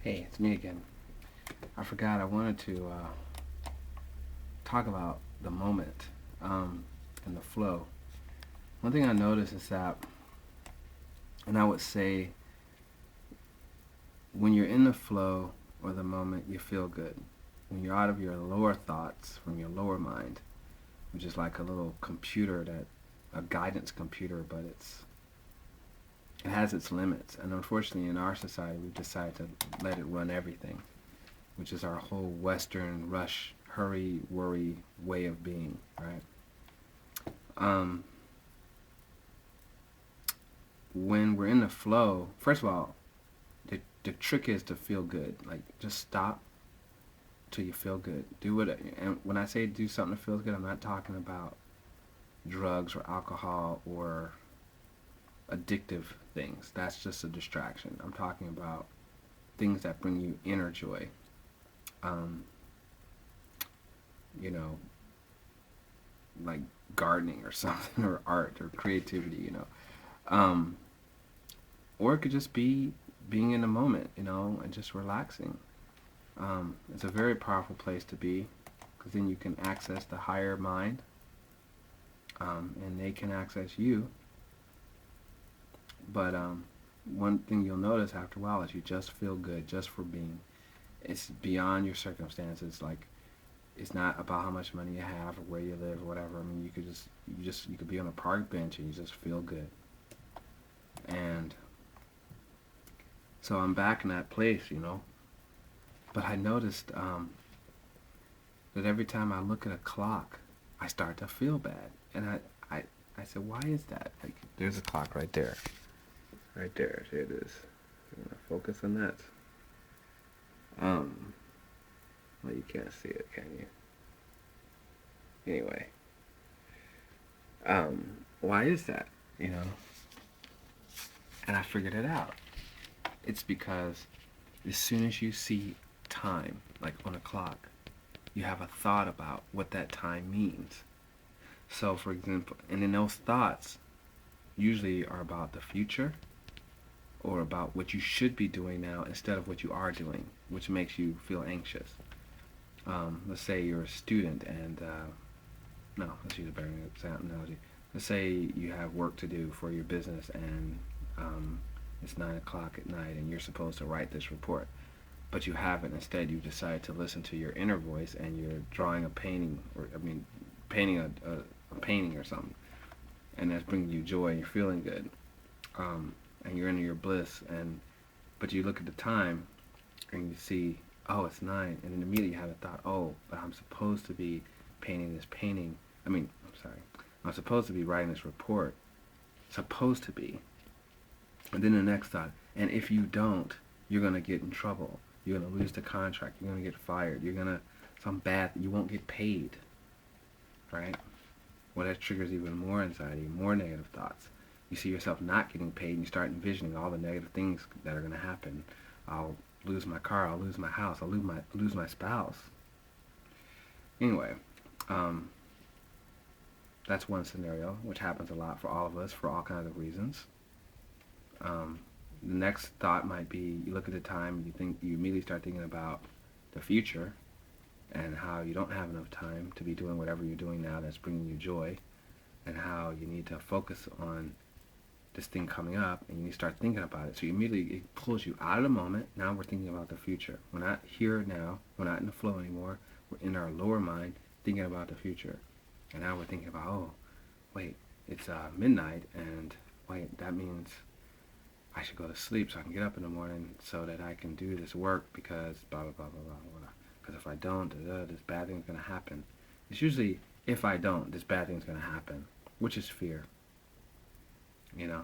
Hey, it's me again. I forgot I wanted to talk about the moment and the flow. One thing I noticed is that, and I would say, when you're in the flow or the moment, you feel good. When you're out of your lower thoughts, from your lower mind, which is like a little computer a guidance computer, but it has its limits. And unfortunately, in our society, we've decided to let it run everything, which is our whole Western rush, hurry, worry way of being, right? Um, when we're in the flow, first of all, the trick is to feel good. Like, just stop till you feel good. Do it. And when I say do something that feels good, I'm not talking about drugs or alcohol or addictive things. That's just a distraction. I'm talking about things that bring you inner joy. Um, you know, like gardening or something, or art or creativity. Um, or it could just be being in the moment, and just relaxing. It's a very powerful place to be because then you can access the higher mind, and they can access you. But one thing you'll notice after a while is you just feel good just for being. It's beyond your circumstances. Like, it's not about how much money you have or where you live or whatever. I mean, you could be on a park bench and you just feel good. And so I'm back in that place. But I noticed that every time I look at a clock, I start to feel bad. And I said, why is that? Like, there's a clock right there. Right there. There it is. I'm gonna focus on that. Um, well, you can't see it, can you? Anyway, why is that? You know? And I figured it out. It's because as soon as you see time, like on a clock, you have a thought about what that time means. So, for example, and then those thoughts usually are about the future or about what you should be doing now instead of what you are doing, which makes you feel anxious. Let's say you're a student and, no, let's use a better analogy. Let's say you have work to do for your business and it's 9 o'clock at night and you're supposed to write this report, but you haven't. Instead, you decide to listen to your inner voice and you're drawing a painting, painting a painting or something, and that's bringing you joy and you're feeling good, and you're in your bliss, but you look at the time and you see, oh, it's 9, and then immediately you have a thought, oh, but I'm supposed to be painting this painting. I'm sorry, I'm supposed to be writing this report. Supposed to be. And then the next thought, and if you don't, you're gonna get in trouble. You're gonna lose the contract. You're gonna get fired. You won't get paid, right? Well, that triggers even more anxiety, more negative thoughts. You see yourself not getting paid, and you start envisioning all the negative things that are gonna happen. I'll lose my car. I'll lose my house. I'll lose my spouse. Anyway, um, that's one scenario, which happens a lot for all of us for all kinds of reasons. Um, the next thought might be you look at the time and you immediately start thinking about the future and how you don't have enough time to be doing whatever you're doing now that's bringing you joy, and how you need to focus on this thing coming up, and you start thinking about it. So immediately it pulls you out of the moment. Now we're thinking about the future. We're not here now. We're not in the flow anymore. We're in our lower mind thinking about the future. And now we're thinking about, oh, wait, it's midnight, and wait, that means I should go to sleep so I can get up in the morning so that I can do this work because blah, blah, blah, blah, blah, blah. Because if I don't, this bad thing's going to happen. It's usually, if I don't, this bad thing's going to happen, which is fear. You know,